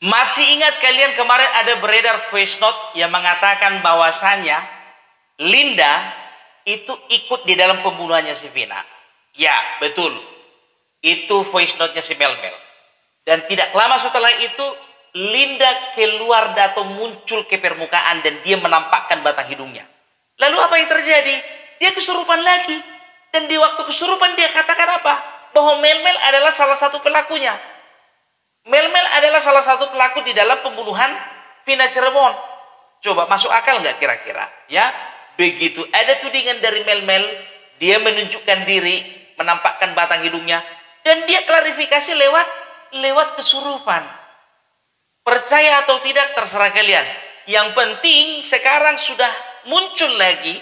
Masih ingat kalian kemarin ada beredar voice note yang mengatakan bahwasannya Linda itu ikut di dalam pembunuhannya si Vina. Ya, betul. Itu voice note-nya si Melmel. Dan tidak lama setelah itu Linda keluar atau muncul ke permukaan dan dia menampakkan batang hidungnya. Lalu apa yang terjadi? Dia kesurupan lagi. Dan di waktu kesurupan dia katakan apa? Bahwa Melmel adalah salah satu pelakunya. Melmel adalah salah satu pelaku di dalam pembunuhan Vina Cirebon. Coba masuk akal nggak kira-kira? Ya, begitu ada tudingan dari Melmel, dia menunjukkan diri, menampakkan batang hidungnya, dan dia klarifikasi lewat kesurupan. Percaya atau tidak terserah kalian. Yang penting sekarang sudah muncul lagi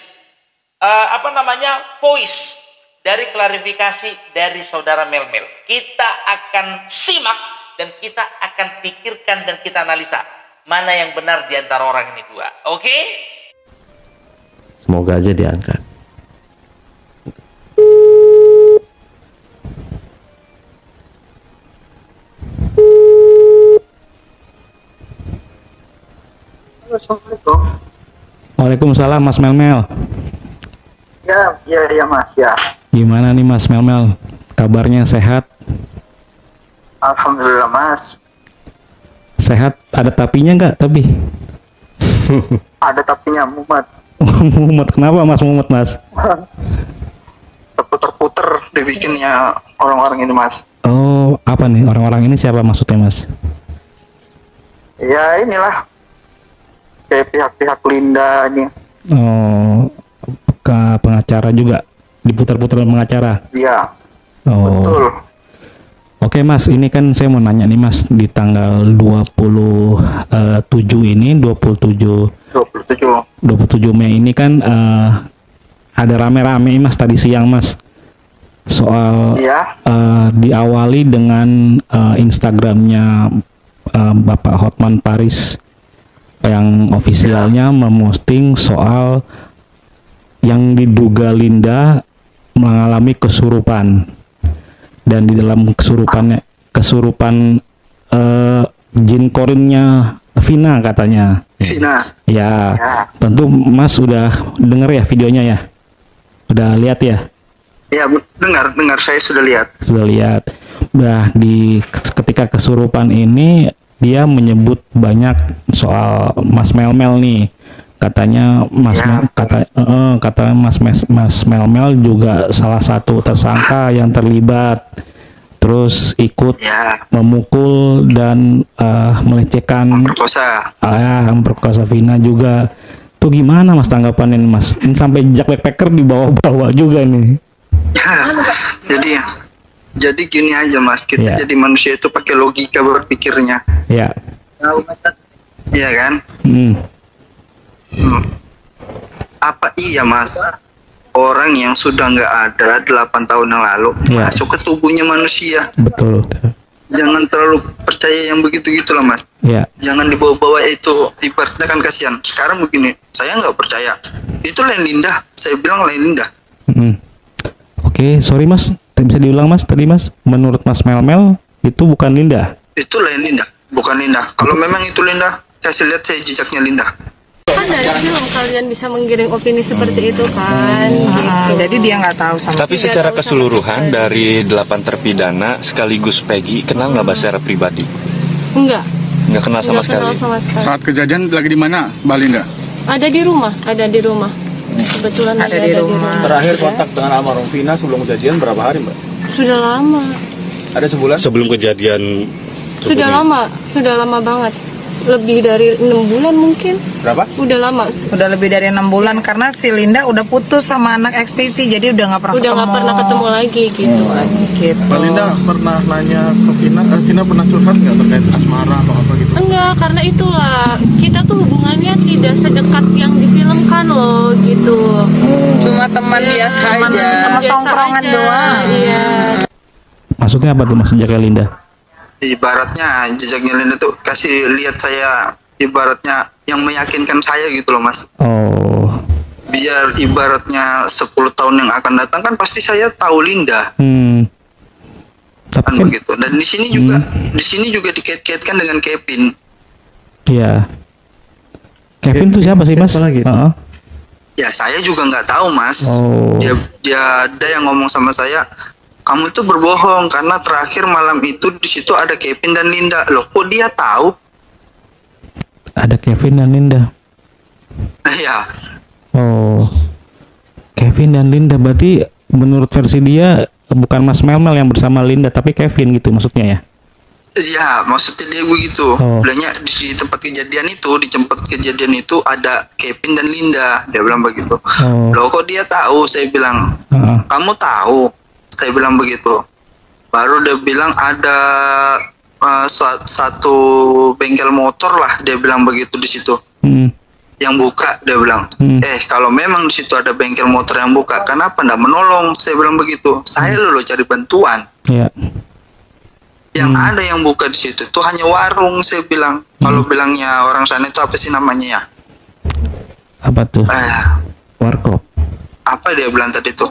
voice dari klarifikasi dari saudara Melmel. Kita akan simak dan kita akan pikirkan dan kita analisa mana yang benar di antara orang ini dua. Oke? Semoga aja diangkat. Assalamualaikum. Waalaikumsalam Mas Melmel. Ya Mas ya. Gimana nih Mas Melmel? Kabarnya sehat? Alhamdulillah Mas. Sehat, ada tapinya nggak tapi? Ada tapinya mumet. Mumet, kenapa Mas mumet Mas? Terputer dibikinnya orang-orang ini Mas. Oh, apa nih orang-orang ini siapa maksudnya Mas? Ya inilah kayak pihak-pihak Linda ini. Oh, ke pengacara juga, diputar-putar pengacara. Iya. Oh. Betul. Oke Mas, ini kan saya mau nanya nih Mas, di tanggal 27 Mei ini kan ada rame-rame Mas tadi siang Mas. Soal diawali dengan Instagramnya Bapak Hotman Paris yang ofisialnya memosting soal yang diduga Linda mengalami kesurupan. Dan di dalam kesurupan jin korinnya Vina katanya. Vina. Ya, tentu Mas sudah dengar ya videonya ya? Udah lihat ya? Ya, dengar saya sudah lihat. Sudah lihat. Nah, ketika kesurupan ini dia menyebut banyak soal Mas Melmel nih. Katanya katanya Mas Melmel juga salah satu tersangka yang terlibat, terus ikut memukul dan melecehkan, memperkosa Vina juga. Tuh gimana Mas tanggapannya Mas? Ini sampai Jack Backpacker dibawa-bawa juga nih. Jadi gini aja Mas, kita jadi manusia itu pakai logika berpikirnya. Iya. Iya kan? Apa iya Mas, orang yang sudah nggak ada 8 tahun yang lalu masuk ke tubuhnya manusia? Betul. Jangan terlalu percaya yang begitu-gitu lah Mas. Jangan dibawa-bawa, itu ibaratnya kan kasihan. Sekarang begini, saya nggak percaya itu lain Linda, saya bilang lain Linda. Oke, sorry Mas, bisa diulang Mas tadi Mas, menurut Mas Melmel itu bukan Linda? Itu lain Linda, bukan Linda. Kalau memang itu Linda, kasih lihat saya jejaknya Linda. Kan dari film kalian bisa menggiring opini seperti itu kan. Jadi dia nggak tahu sama. Tapi secara keseluruhan dari 8 terpidana sekaligus Peggy, kenal nggak secara pribadi? Enggak Kenal sama sekali. Saat kejadian lagi di mana Mbak Linda? Ada di rumah. Kebetulan ada di rumah. Terakhir kontak dengan almarhum Vina sebelum kejadian berapa hari Mbak? Sudah lama. Ada sebulan? Sebelum kejadian. Sudah lama banget. Lebih dari 6 bulan mungkin. Berapa? Udah lama. Udah lebih dari 6 bulan karena si Linda udah putus sama anak ekstisi, jadi udah nggak pernah ketemu lagi gitu. Mbak Linda pernah nanya ke Vina pernah curhat nggak terkait asmara atau apa gitu? Enggak, karena itulah kita tuh hubungannya tidak sedekat yang difilmkan loh gitu. Cuma teman biasa aja, sama tongkrongan doang. Iya. Maksudnya apa tuh Mas jejaknya Linda? Ibaratnya jejaknya Linda tuh kasih lihat saya, ibaratnya yang meyakinkan saya gitu loh Mas. Oh. Biar ibaratnya 10 tahun yang akan datang kan pasti saya tahu Linda. kan begitu. Dan di sini juga dikait-kaitkan dengan Kevin. Iya. Kevin tuh siapa sih, Mas? Lagi? Ya saya juga nggak tahu, Mas. Dia ada yang ngomong sama saya, kamu tuh berbohong karena terakhir malam itu di situ ada Kevin dan Linda. Loh, kok dia tahu? Ada Kevin dan Linda. Iya. Oh, Kevin dan Linda, berarti menurut versi dia bukan Mas Melmel yang bersama Linda, tapi Kevin gitu maksudnya ya? Iya, maksudnya dia begitu. Bilangnya di tempat kejadian itu ada Kevin dan Linda. Dia bilang begitu. Loh, kok dia tahu? Saya bilang, kamu tahu? Saya bilang begitu. Baru dia bilang ada satu bengkel motor lah, dia bilang begitu di situ. Yang buka, dia bilang. Kalau memang di situ ada bengkel motor yang buka, kenapa nggak menolong? Saya bilang begitu. Saya loh cari bantuan. Iya. Yang ada yang buka di situ itu hanya warung, saya bilang. Kalau bilangnya orang sana itu apa sih namanya ya? Apa tuh? Warkop. Apa dia bilang tadi tuh?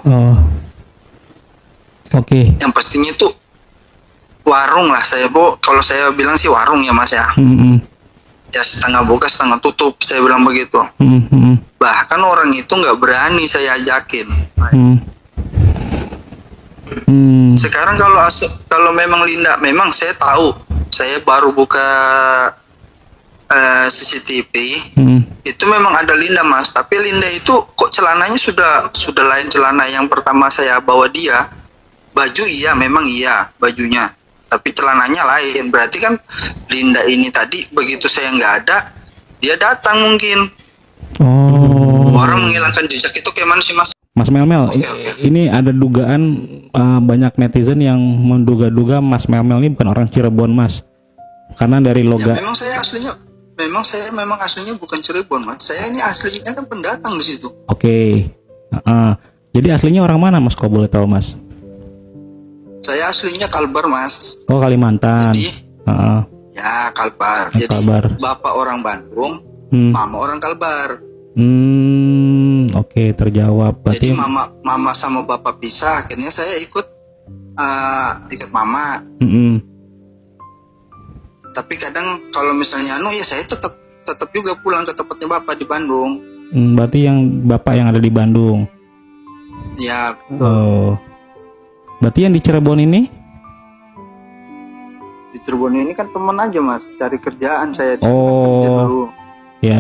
Oke. Yang pastinya itu warung lah, kalau saya bilang sih warung ya, Mas ya. Ya setengah buka setengah tutup, saya bilang begitu. Bahkan orang itu nggak berani saya ajakin. Sekarang kalau memang Linda, memang saya tahu, saya baru buka CCTV, itu memang ada Linda, Mas. Tapi Linda itu kok celananya sudah lain celana yang pertama saya bawa dia. Baju iya, memang iya bajunya, tapi celananya lain. Berarti kan Linda ini tadi begitu saya nggak ada, dia datang mungkin. Orang menghilangkan jejak itu kayak mana sih, Mas? Mas Melmel, ini ada dugaan banyak netizen yang menduga-duga Mas Melmel ini bukan orang Cirebon, Mas. Karena dari logat. Ya, memang aslinya bukan Cirebon, Mas. Saya ini aslinya kan pendatang di situ. Oke. Jadi aslinya orang mana, Mas? Kok boleh tahu, Mas? Saya aslinya Kalbar, Mas. Oh, Kalimantan. Jadi, ya Kalbar. Jadi bapak orang Bandung, mama orang Kalbar. Oke, terjawab. Berarti... Jadi mama sama bapak pisah, akhirnya saya ikut mama. Tapi kadang kalau misalnya ya saya tetap juga pulang ke tempatnya bapak di Bandung. Berarti yang bapak yang ada di Bandung. Ya. Berarti yang di Cirebon ini? Di Cirebon ini kan teman aja, Mas, cari kerjaan saya di kerja dulu. Ya.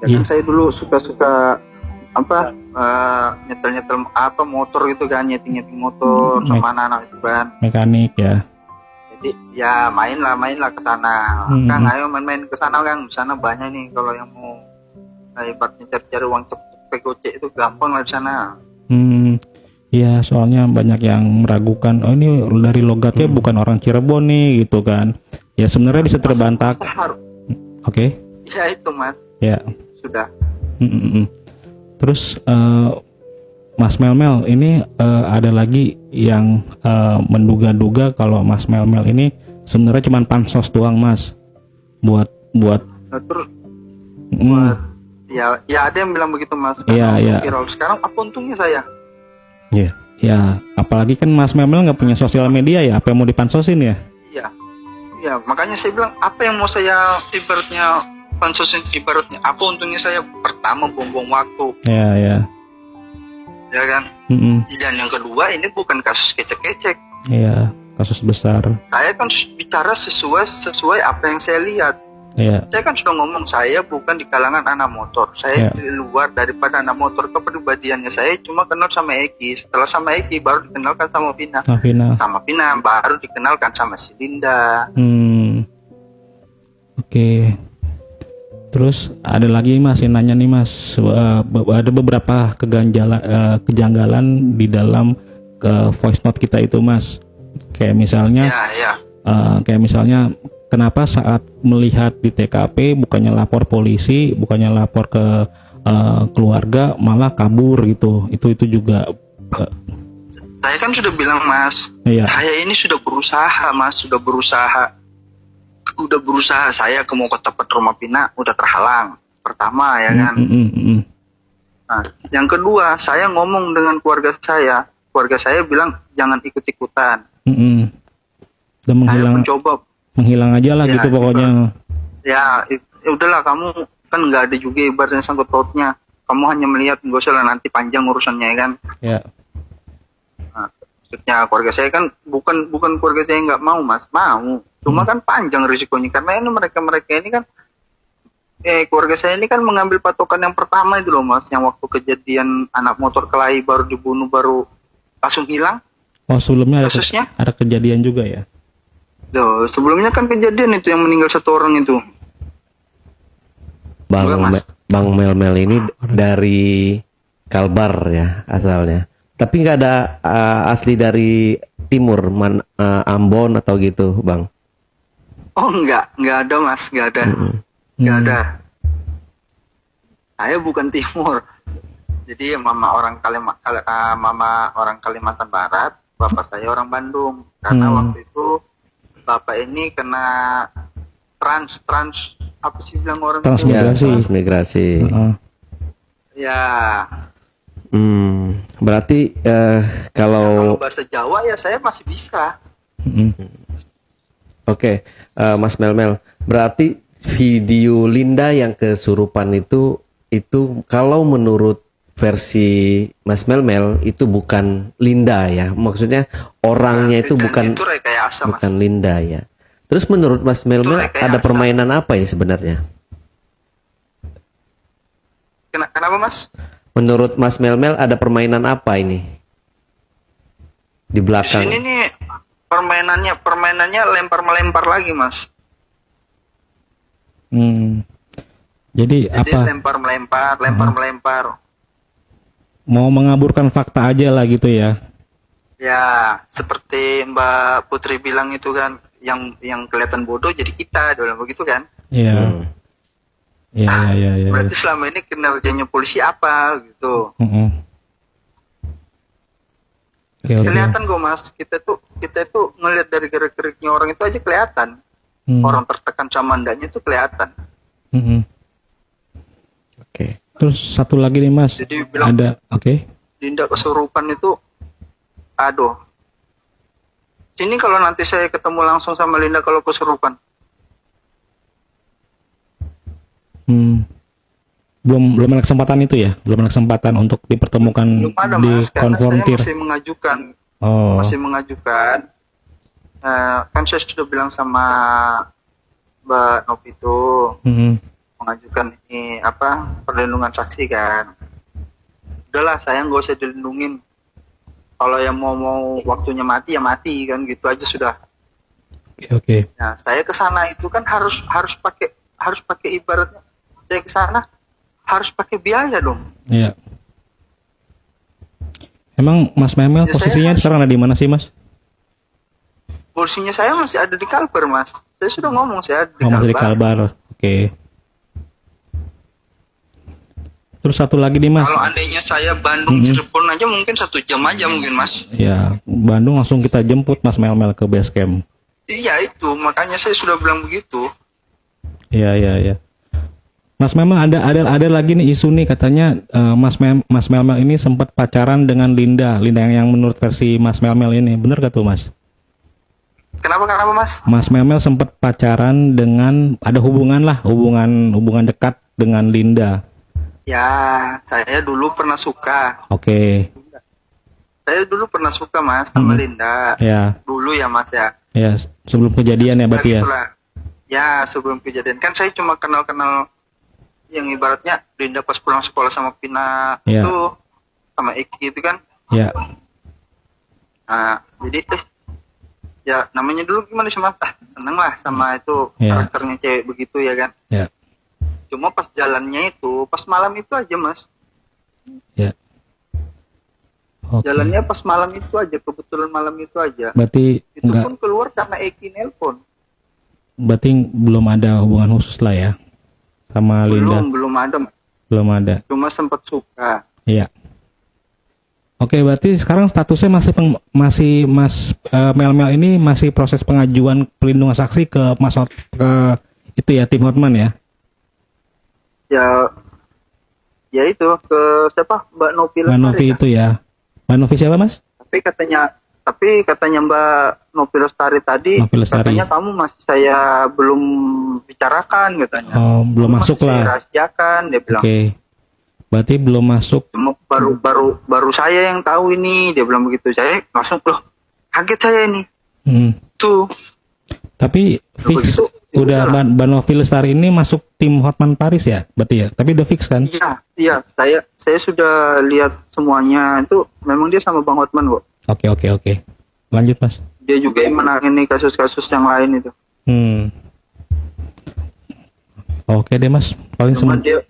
Kan saya dulu suka nyetel motor gitu kan, nyeting motor sama anak-anak itu kan. Mekanik ya. Jadi ya mainlah ke sana. Kang, ayo main-main ke sana, Kang. Di sana banyak nih kalau yang mau ibaratnya cari uang cepet gocek itu gampang lah di sana. Iya, soalnya banyak yang meragukan, oh ini dari logatnya bukan orang Cirebon nih gitu kan. Ya sebenarnya bisa terbantah. Oke. Ya itu, Mas. Ya. Sudah. Terus Mas Melmel ini ada lagi yang menduga-duga kalau Mas Melmel ini sebenarnya cuma pansos doang, Mas. Buat terus buat ya ada yang bilang begitu, Mas. Iya. Sekarang apa untungnya saya? Ya, apalagi kan Mas Melmel nggak punya sosial media ya, apa yang mau dipansosin ya? Iya, makanya saya bilang apa yang mau saya ibaratnya pansosin, ibaratnya apa untungnya saya? Pertama buang-buang waktu. Ya kan. Dan yang kedua ini bukan kasus kecek-kecek. Iya, kasus besar. Saya kan bicara sesuai apa yang saya lihat. Iya. Saya kan sudah ngomong saya bukan di kalangan anak motor. Saya di luar daripada anak motor. Kepribadiannya saya cuma kenal sama Eki. Setelah sama Eki baru dikenalkan sama Vina. Sama Vina baru dikenalkan sama si Linda. Oke. Terus ada lagi, Mas yang nanya nih, Mas. Ada beberapa kejanggalan di dalam voice note kita itu, Mas. Kayak misalnya. Kayak misalnya. Kenapa saat melihat di TKP bukannya lapor polisi, bukannya lapor ke keluarga, malah kabur gitu? Itu juga. Saya kan sudah bilang, Mas. Saya ini sudah berusaha, Mas. Sudah berusaha. Saya mau ke tempat rumah Pina udah terhalang. Pertama ya kan. Nah, yang kedua saya ngomong dengan keluarga saya. keluarga saya bilang jangan ikut-ikutan. Dan Saya mencoba. menghilang aja lah gitu pokoknya. Ya udahlah, kamu kan nggak ada juga ibaratnya sangkut pautnya. Kamu hanya melihat, nggak usah lah, nanti panjang urusannya ya kan. Ya. Nah, maksudnya keluarga saya kan bukan keluarga saya nggak mau mas, mau. Cuma kan panjang risikonya karena ini mereka ini kan keluarga saya ini kan mengambil patokan yang pertama itu loh mas, yang waktu kejadian anak motor kelahi baru dibunuh baru langsung hilang. Oh sebelumnya kasusnya ada kejadian juga ya? Loh, sebelumnya kan kejadian itu yang meninggal 1 orang itu. Bang Melmel ini dari Kalbar ya asalnya. Tapi nggak ada asli dari timur, Ambon atau gitu, Bang? Oh enggak ada mas, enggak ada. Enggak ada. Saya bukan timur. Jadi mama orang Kalimantan Barat, bapak saya orang Bandung. Karena waktu itu bapak ini kena trans apa sih bilang orang transmigrasi. Ya. Berarti kalau bahasa Jawa ya saya masih bisa. Oke, Mas Melmel, berarti video Linda yang kesurupan itu kalau menurut versi Mas Melmel itu bukan Linda ya, maksudnya orangnya itu bukan Linda ya. Terus menurut Mas Melmel ada permainan apa ini sebenarnya? Kenapa Mas? Menurut Mas Melmel ada permainan apa ini di belakang? Di sini nih permainannya lempar-melempar lagi Mas. Jadi apa? Lempar-melempar. Mau mengaburkan fakta aja lah gitu ya? Ya, seperti Mbak Putri bilang itu kan, yang kelihatan bodoh jadi kita, dalam begitu kan? Iya. Iya. Berarti selama ini kinerjanya polisi apa gitu? Kelihatan kok Mas, kita tuh ngelihat dari gerak-geriknya orang itu aja kelihatan. Orang tertekan sama ndaknya itu kelihatan. Oke. Terus satu lagi nih Mas, jadi bilang, ada Linda kesurupan itu, aduh. Sini kalau nanti saya ketemu langsung sama Linda kalau kesurupan. Belum ada kesempatan itu ya? Belum ada kesempatan untuk dipertemukan, dikonfrontir. Saya masih mengajukan. Kan saya sudah bilang sama Mbak Novi itu mengajukan ini perlindungan saksi kan. Udahlah, saya nggak usah dilindungin. Kalau yang mau waktunya mati ya mati kan, gitu aja sudah. Oke. Nah, saya ke sana itu kan harus pakai ibaratnya. Saya ke sana harus pakai biaya dong. Iya. Emang Mas Memel posisinya sekarang ada di mana sih Mas? Posisinya saya masih ada di Kalbar Mas. Saya sudah ngomong saya ada di Kalbar. Masih di Kalbar. Oke. Terus satu lagi nih Mas. Kalau andainya saya Bandung Cirebon aja mungkin 1 jam aja mungkin Mas. Ya, Bandung langsung kita jemput Mas Melmel ke base camp. Iya itu, makanya saya sudah bilang begitu. Iya. Mas Melmel ada lagi nih isu nih katanya Mas Melmel ini sempat pacaran dengan Linda yang menurut versi Mas Melmel ini. Bener gak tuh Mas? Kenapa Mas? Mas Melmel sempat pacaran dengan, ada hubungan dekat dengan Linda. Ya, saya dulu pernah suka. Oke. Saya dulu pernah suka Mas sama Linda. Ya. Dulu ya Mas ya. Ya, sebelum kejadian ya berarti ya. Ya, sebelum kejadian kan saya cuma kenal yang ibaratnya Linda pas pulang sekolah sama Pina itu sama Eki itu kan. Ya. Nah, jadi ya namanya dulu gimana sih Mas? Seneng lah sama itu karakternya cewek begitu ya kan. Ya. Cuma pas jalannya itu, pas malam itu aja Mas. Ya. Okay. Jalannya pas malam itu aja, kebetulan malam itu aja. Berarti itu pun keluar karena Eki nelpon. Berarti belum ada hubungan khusus lah ya sama Linda. Belum ada. Cuma sempat suka. Iya. Oke, berarti sekarang statusnya masih Mas Melmel ini masih proses pengajuan pelindungan saksi ke itu ya, tim Hotman ya. Ya itu ke siapa? Mbak Novi. Mbak Novi itu ya. Mbak Novi siapa Mas? Tapi katanya Mbak Novi Lestari tadi, Novi Lestari. katanya kamu masih saya belum bicarakan katanya. Oh, belum Kamu masuk masih saya lah. rahasiakan, dia bilang. Oke. Berarti belum masuk. Cuma baru saya yang tahu ini, dia bilang begitu. Saya langsung loh, kaget saya ini. Tuh. Tapi fix begitu, ya udah udahlah. Mbak Novi Lestari ini masuk tim Hotman Paris ya? Berarti ya. Tapi udah fix kan? Iya, saya sudah lihat semuanya itu memang dia sama Bang Hotman kok. Oke. Lanjut Mas. Dia juga yang menangani kasus-kasus yang lain itu. Oke deh Mas. Paling Cuman dia,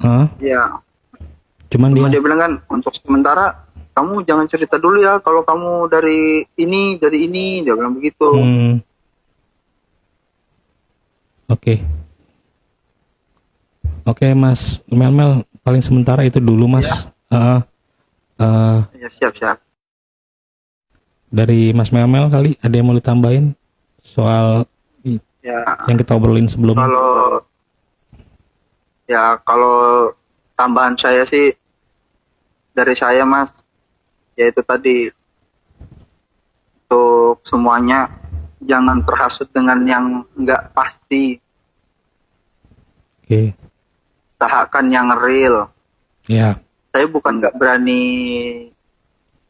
Cuman dia. bilang kan untuk sementara kamu jangan cerita dulu ya kalau kamu dari ini, dia bilang begitu. Oke Mas Mel paling sementara itu dulu Mas. Ya, siap. Dari Mas Mel kali ada yang mau ditambahin soal yang kita obrolin sebelumnya? Kalau tambahan saya sih dari saya Mas, yaitu tadi untuk semuanya jangan terhasut dengan yang nggak pasti. Oke. Usahakan yang real. Ya. Saya bukan nggak berani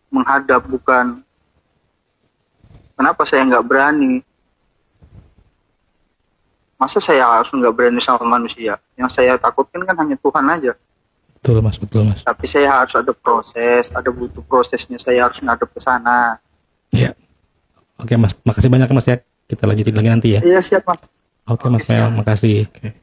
menghadap, bukan. Kenapa saya nggak berani? Masa saya harus nggak berani sama manusia? Yang saya takutkan kan hanya Tuhan aja. Betul Mas. Tapi saya harus ada proses, butuh prosesnya. Saya harus ngadep ke sana. Iya. Oke Mas, makasih banyak Mas ya. Kita lanjutin lagi nanti ya. Iya siap Mas. Oke Mas Mel, makasih. Oke.